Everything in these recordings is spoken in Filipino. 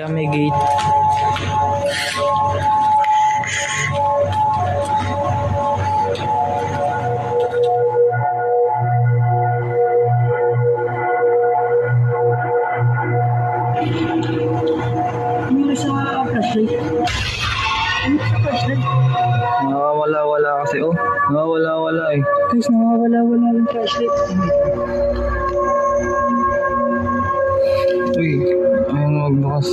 Kaya may gate. Ano sa flashlight? Ano sa flashlight? Nakawala-wala kasi oh. Nakawala-wala eh. Guys, nawawala-wala yung flashlight. Uy, ayaw na magbukas.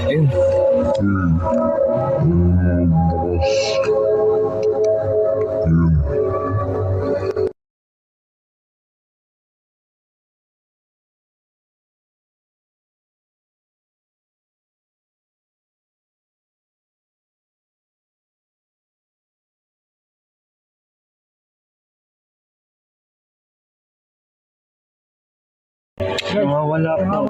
Ayun. Nawawala pa.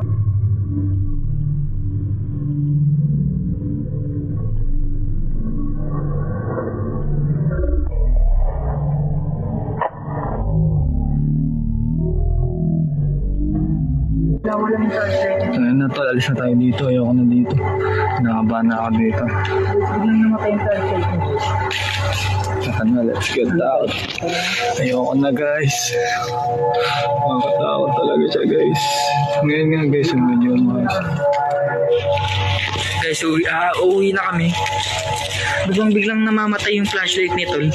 Nawawala yung flashlight. Ayun na tol, alis na tayo dito. Ayoko na dito. Nakabahan na ako dito. Biglang namatay yung flashlight mo. Saka na, let's get out. Ayoko na guys. Makakatakot talaga siya guys. Ngayon nga guys, yung medyo guys. Guys, uuwi na kami. Biglang namamatay yung flashlight ni Tol.